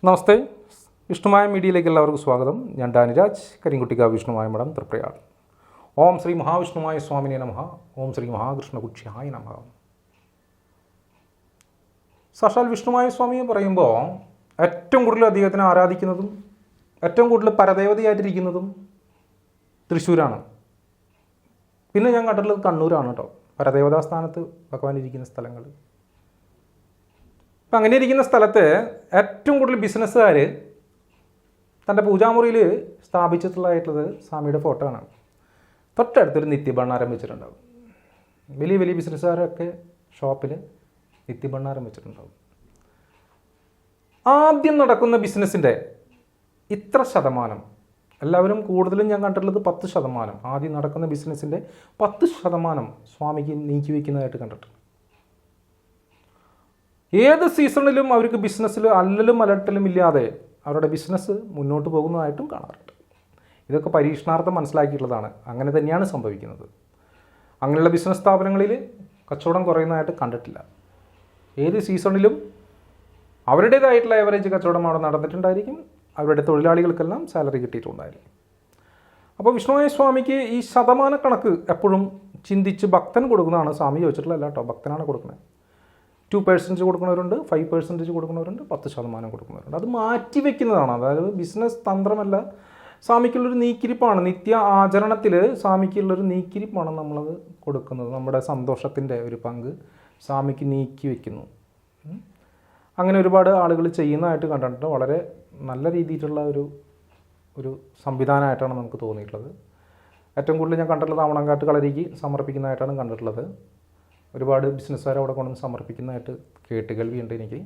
നമസ്തേ, വിഷ്ണുമായ മീഡിയയിലേക്ക് എല്ലാവർക്കും സ്വാഗതം. ഞാൻ ഡാനിരാജ്, കരിങ്കുട്ടിക്കാവ് വിഷ്ണുമായ മഠം, തൃപ്രയാർ. ഓം ശ്രീ മഹാവിഷ്ണുമായ സ്വാമിനെ നമഃ. ഓം ശ്രീ മഹാകൃഷ്ണകുക്ഷ്യായ നമഃ. സാക്ഷാൽ വിഷ്ണുമായ സ്വാമിയെ പറയുമ്പോൾ ഏറ്റവും കൂടുതൽ അദ്ദേഹത്തിനെ ആരാധിക്കുന്നതും ഏറ്റവും കൂടുതൽ പരദേവതയായിട്ടിരിക്കുന്നതും തൃശ്ശൂരാണ്. പിന്നെ ഞാൻ കണ്ടിട്ടുള്ളത് കണ്ണൂരാണ് കേട്ടോ, പരദേവതാ സ്ഥാനത്ത് ഭഗവാൻ ഇരിക്കുന്ന സ്ഥലങ്ങൾ. അപ്പം അങ്ങനെ ഇരിക്കുന്ന സ്ഥലത്ത് ഏറ്റവും കൂടുതൽ ബിസിനസ്സുകാർ തൻ്റെ പൂജാമുറിയിൽ സ്ഥാപിച്ചിട്ടുള്ളതായിട്ടുള്ളത് സ്വാമിയുടെ ഫോട്ടോ ആണ്. തൊട്ടടുത്തൊരു നിത്യഭണ്ണാരം വെച്ചിട്ടുണ്ടാവും. വലിയ വലിയ ബിസിനസ്സുകാരൊക്കെ ഷോപ്പിൽ നിത്യഭണ്ണാരം വെച്ചിട്ടുണ്ടാവും. ആദ്യം നടക്കുന്ന ബിസിനസ്സിൻ്റെ ഇത്ര ശതമാനം, എല്ലാവരും കൂടുതലും ഞാൻ കണ്ടിട്ടുള്ളത് 10%. ആദ്യം നടക്കുന്ന ബിസിനസ്സിൻ്റെ 10% സ്വാമിക്ക് നീക്കി വയ്ക്കുന്നതായിട്ട് കണ്ടിട്ടുണ്ട്. ഏത് സീസണിലും അവർക്ക് ബിസിനസ്സിൽ അല്ലലും അലട്ടലും ഇല്ലാതെ അവരുടെ ബിസിനസ് മുന്നോട്ട് പോകുന്നതായിട്ടും കാണാറുണ്ട്. ഇതൊക്കെ പരീക്ഷണാർത്ഥം മനസ്സിലാക്കിയിട്ടുള്ളതാണ്. അങ്ങനെ തന്നെയാണ് സംഭവിക്കുന്നത്. അങ്ങനെയുള്ള ബിസിനസ് സ്ഥാപനങ്ങളിൽ കച്ചവടം കുറയുന്നതായിട്ട് കണ്ടിട്ടില്ല. ഏത് സീസണിലും അവരുടേതായിട്ടുള്ള ആവറേജ് കച്ചവടം അവിടെ നടന്നിട്ടുണ്ടായിരിക്കും. അവരുടെ തൊഴിലാളികൾക്കെല്ലാം സാലറി കിട്ടിയിട്ടുണ്ടായിരിക്കും. അപ്പോൾ വിഷ്ണുമായ സ്വാമിക്ക് ഈ ശതമാനക്കണക്ക് എപ്പോഴും ചിന്തിച്ച് ഭക്തൻ കൊടുക്കുന്നതാണ്. സ്വാമി ചോദിച്ചിട്ടുള്ള കേട്ടോ, ഭക്തനാണ് കൊടുക്കുന്നത്. 2% കൊടുക്കുന്നവരുണ്ട്, 5% കൊടുക്കുന്നവരുണ്ട്, 10% കൊടുക്കുന്നവരുണ്ട്. അത് മാറ്റി വയ്ക്കുന്നതാണ്. അതായത് ബിസിനസ് തന്ത്രമല്ല, സ്വാമിക്കുള്ളൊരു നീക്കിരിപ്പാണ്. നിത്യ ആചരണത്തിൽ സ്വാമിക്കുള്ളൊരു നീക്കിരിപ്പാണ് നമ്മളത് കൊടുക്കുന്നത്. നമ്മുടെ സന്തോഷത്തിൻ്റെ ഒരു പങ്ക് സ്വാമിക്ക് നീക്കി വയ്ക്കുന്നു. അങ്ങനെ ഒരുപാട് ആളുകൾ ചെയ്യുന്നതായിട്ട് കണ്ടിട്ടുണ്ട്. വളരെ നല്ല രീതിയിലുള്ള ഒരു സംവിധാനമായിട്ടാണ് നമുക്ക് തോന്നിയിട്ടുള്ളത്. ഏറ്റവും കൂടുതൽ ഞാൻ കണ്ടിട്ടുള്ളത് ആവണങ്കാട്ട് കളരിക്ക് സമർപ്പിക്കുന്നതായിട്ടാണ് കണ്ടിട്ടുള്ളത്. ഒരുപാട് ബിസിനസ്സുകാർ അവിടെ കൊണ്ടുവന്ന് സമർപ്പിക്കുന്നതായിട്ട് കേട്ടുകേൾവിയുണ്ട് എനിക്ക്.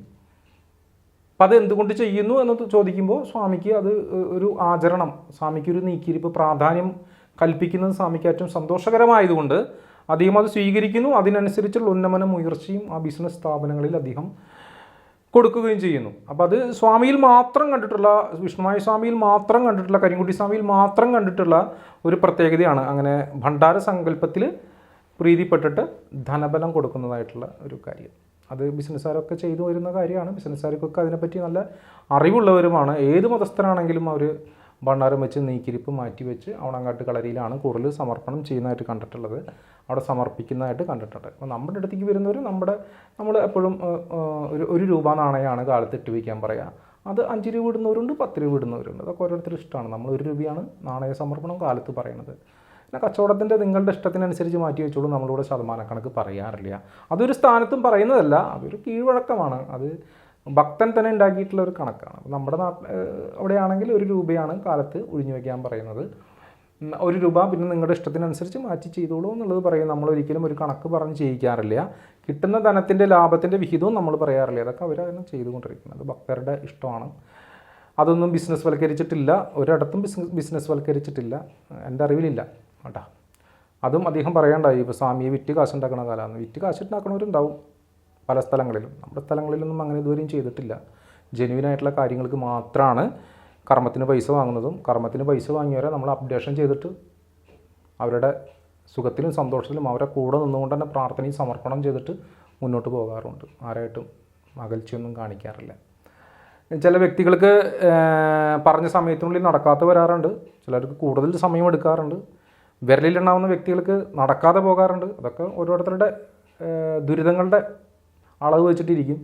അപ്പം അത് എന്തുകൊണ്ട് ചെയ്യുന്നു എന്ന് ചോദിക്കുമ്പോൾ സ്വാമിക്ക് അത് ഒരു ആചരണം, സ്വാമിക്ക് ഒരു നീക്കിയിരിപ്പ് പ്രാധാന്യം കൽപ്പിക്കുന്നത് സ്വാമിക്ക് ഏറ്റവും സന്തോഷകരമായതുകൊണ്ട് അദ്ദേഹം അത് സ്വീകരിക്കുന്നു. അതിനനുസരിച്ചുള്ള ഉന്നമനം ഉയർച്ചയും ആ ബിസിനസ് സ്ഥാപനങ്ങളിൽ അദ്ദേഹം കൊടുക്കുകയും ചെയ്യുന്നു. അപ്പോൾ അത് സ്വാമിയിൽ മാത്രം കണ്ടിട്ടുള്ള, വിഷ്ണുമായ സ്വാമിയിൽ മാത്രം കണ്ടിട്ടുള്ള, കരിങ്കുട്ടി സ്വാമിയിൽ മാത്രം കണ്ടിട്ടുള്ള ഒരു പ്രത്യേകതയാണ്. അങ്ങനെ ഭണ്ഡാര സങ്കല്പത്തിൽ പ്രീതിപ്പെട്ടിട്ട് ധനബലം കൊടുക്കുന്നതായിട്ടുള്ള ഒരു കാര്യം. അത് ബിസിനസ്സുകാരൊക്കെ ചെയ്തു വരുന്ന കാര്യമാണ്. ബിസിനസ്സുകാർക്കൊക്കെ അതിനെപ്പറ്റി നല്ല അറിവുള്ളവരുമാണ്. ഏത് മതസ്ഥരാണെങ്കിലും അവർ ഭണ്ഡാരം വെച്ച് നീക്കിരിപ്പ് മാറ്റിവെച്ച് അവണങ്ങാട്ട് കളരിയിലാണ് കൂടുതൽ സമർപ്പണം ചെയ്യുന്നതായിട്ട് കണ്ടിട്ടുള്ളത്. അവിടെ സമർപ്പിക്കുന്നതായിട്ട് കണ്ടിട്ടുണ്ട്. അപ്പോൾ നമ്മുടെ അടുത്തേക്ക് വരുന്നവർ നമ്മൾ എപ്പോഴും ഒരു രൂപ നാണയമാണ് കാലത്ത് ഇട്ട് വയ്ക്കാൻ പറയുക. അത് 5 രൂപ ഇടുന്നവരുണ്ട്, 10 രൂപ ഇടുന്നവരുണ്ട്. അതൊക്കെ ഓരോരുത്തർ ഇഷ്ടമാണ്. നമ്മൾ 1 രൂപയാണ് നാണയ സമർപ്പണം കാലത്ത് പറയുന്നത്. പിന്നെ കച്ചവടത്തിൻ്റെ നിങ്ങളുടെ ഇഷ്ടത്തിനനുസരിച്ച് മാറ്റി വെച്ചോളൂ. നമ്മളിവിടെ ശതമാനക്കണക്ക് പറയാറില്ല. അതൊരു സ്ഥാനത്തും പറയുന്നതല്ല, അതൊരു കീഴ്വഴക്കമാണ്. അത് ഭക്തൻ തന്നെ ഉണ്ടാക്കിയിട്ടുള്ള ഒരു കണക്കാണ്. നമ്മുടെ അവിടെയാണെങ്കിൽ 1 രൂപയാണ് കാലത്ത് ഒഴിഞ്ഞു വയ്ക്കാൻ പറയുന്നത്. 1 രൂപ പിന്നെ നിങ്ങളുടെ ഇഷ്ടത്തിനനുസരിച്ച് മാറ്റി ചെയ്തോളൂ എന്നുള്ളത് പറയും. നമ്മളൊരിക്കലും ഒരു കണക്ക് പറഞ്ഞ് ചെയ്യിക്കാറില്ല. കിട്ടുന്ന ധനത്തിൻ്റെ ലാഭത്തിൻ്റെ വിഹിതവും നമ്മൾ പറയാറില്ല. അതൊക്കെ അവരങ്ങനെ ചെയ്തുകൊണ്ടിരിക്കുന്നത്. ഭക്തരുടെ ഇഷ്ടമാണ്. അതൊന്നും ബിസിനസ് വൽക്കരിച്ചിട്ടില്ല, ഒരിടത്തും ബിസിനസ് വൽക്കരിച്ചിട്ടില്ല, എൻ്റെ അറിവിലില്ല കേട്ടോ. അതും അദ്ദേഹം പറയണ്ടായി. ഇപ്പോൾ സ്വാമിയെ വിറ്റ് കാശുണ്ടാക്കണ കാലമാണ്. വിറ്റ് കാശുണ്ടാക്കണവരുണ്ടാവും പല സ്ഥലങ്ങളിലും. നമ്മുടെ സ്ഥലങ്ങളിലൊന്നും അങ്ങനെ ഇതുവരെയും ചെയ്തിട്ടില്ല. ജെനുവിനായിട്ടുള്ള കാര്യങ്ങൾക്ക് മാത്രമാണ് കർമ്മത്തിന് പൈസ വാങ്ങുന്നതും. കർമ്മത്തിന് പൈസ വാങ്ങിയവരെ നമ്മൾ അപ്ഡേഷൻ ചെയ്തിട്ട് അവരുടെ സുഖത്തിലും സന്തോഷത്തിലും അവരെ കൂടെ നിന്നുകൊണ്ട് തന്നെ പ്രാർത്ഥനയും സമർപ്പണം ചെയ്തിട്ട് മുന്നോട്ട് പോകാറുണ്ട്. ആരായിട്ടും അകൽച്ചയൊന്നും കാണിക്കാറില്ല. ചില വ്യക്തികൾക്ക് പറഞ്ഞ സമയത്തിനുള്ളിൽ നടക്കാതെ വരാറുണ്ട്. ചിലർക്ക് കൂടുതൽ സമയം എടുക്കാറുണ്ട്. വിരലിലുണ്ടാകുന്ന വ്യക്തികൾക്ക് നടക്കാതെ പോകാറുണ്ട്. അതൊക്കെ ഓരോരുത്തരുടെ ദുരിതങ്ങളുടെ അളവ് വെച്ചിട്ടിരിക്കും.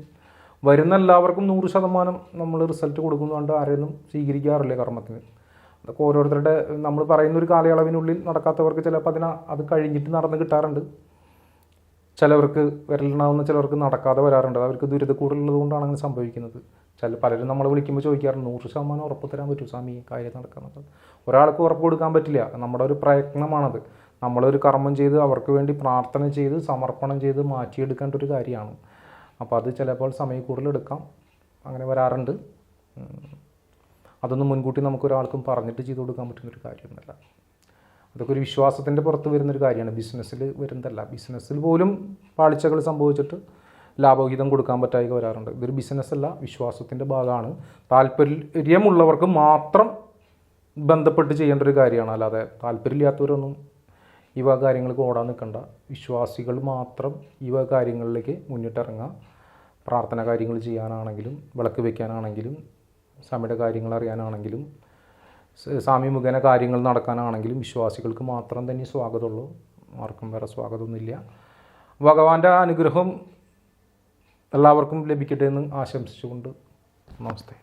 വരുന്ന എല്ലാവർക്കും 100% നമ്മൾ റിസൾട്ട് കൊടുക്കുന്നതുകൊണ്ട് ആരെയൊന്നും സ്വീകരിക്കാറില്ല കർമ്മത്തിന്. അതൊക്കെ ഓരോരുത്തരുടെ, നമ്മൾ പറയുന്നൊരു കാലയളവിനുള്ളിൽ നടക്കാത്തവർക്ക് ചിലപ്പോൾ അത് കഴിഞ്ഞിട്ട് നടന്ന് കിട്ടാറുണ്ട്. ചിലവർക്ക് വിരലിലുണ്ടാകുന്ന ചിലവർക്ക് നടക്കാതെ വരാറുണ്ട്. അവർക്ക് ദുരിത കൂടുതലുള്ളത് കൊണ്ടാണ് അങ്ങനെ സംഭവിക്കുന്നത്. പലരും നമ്മൾ വിളിക്കുമ്പോൾ ചോദിക്കാറുണ്ട്, 100% ഉറപ്പ് തരാൻ പറ്റും സ്വാമി കാര്യം നടക്കുന്നത്? ഒരാൾക്ക് ഉറപ്പ് കൊടുക്കാൻ പറ്റില്ല. നമ്മുടെ ഒരു പ്രയത്നമാണത്. നമ്മളൊരു കർമ്മം ചെയ്ത് അവർക്ക് വേണ്ടി പ്രാർത്ഥന ചെയ്ത് സമർപ്പണം ചെയ്ത് മാറ്റിയെടുക്കേണ്ട ഒരു കാര്യമാണ്. അപ്പോൾ അത് ചിലപ്പോൾ സമയം കൂടുതലെടുക്കാം. അങ്ങനെ വരാറുണ്ട്. അതൊന്നും മുൻകൂട്ടി നമുക്കൊരാൾക്കും പറഞ്ഞിട്ട് ചെയ്തു കൊടുക്കാൻ പറ്റുന്നൊരു കാര്യമൊന്നുമല്ല. അതൊക്കെ ഒരു വിശ്വാസത്തിൻ്റെ പുറത്ത് വരുന്നൊരു കാര്യമാണ്. ബിസിനസ്സിൽ വരുന്നതല്ല. ബിസിനസ്സിൽ പോലും പാളിച്ചകൾ സംഭവിച്ചിട്ട് ലാഭവിഹിതം കൊടുക്കാൻ പറ്റാതെ വരാറുണ്ട്. ഇതൊരു ബിസിനസ്സല്ല, വിശ്വാസത്തിൻ്റെ ഭാഗമാണ്. താല്പര്യമുള്ളവർക്ക് മാത്രം ബന്ധപ്പെട്ട് ചെയ്യേണ്ട ഒരു കാര്യമാണ്. അല്ലാതെ താല്പര്യമില്ലാത്തവരൊന്നും ഈ വക കാര്യങ്ങൾക്ക് ഓടാൻ നിൽക്കണ്ട. വിശ്വാസികൾ മാത്രം ഈ വക കാര്യങ്ങളിലേക്ക് മുന്നിട്ടിറങ്ങുക. പ്രാർത്ഥന കാര്യങ്ങൾ ചെയ്യാനാണെങ്കിലും വിളക്ക് വയ്ക്കാനാണെങ്കിലും സ്വാമിയുടെ കാര്യങ്ങൾ അറിയാനാണെങ്കിലും സ്വാമി മുഖേന കാര്യങ്ങൾ നടക്കാനാണെങ്കിലും വിശ്വാസികൾക്ക് മാത്രം തന്നെ സ്വാഗതമുള്ളൂ, ആർക്കും വേറെ സ്വാഗതമൊന്നുമില്ല. ഭഗവാന്റെ അനുഗ്രഹം എല്ലാവർക്കും ലഭിക്കട്ടെ എന്ന് ആശംസിച്ചുകൊണ്ട് നമസ്തേ.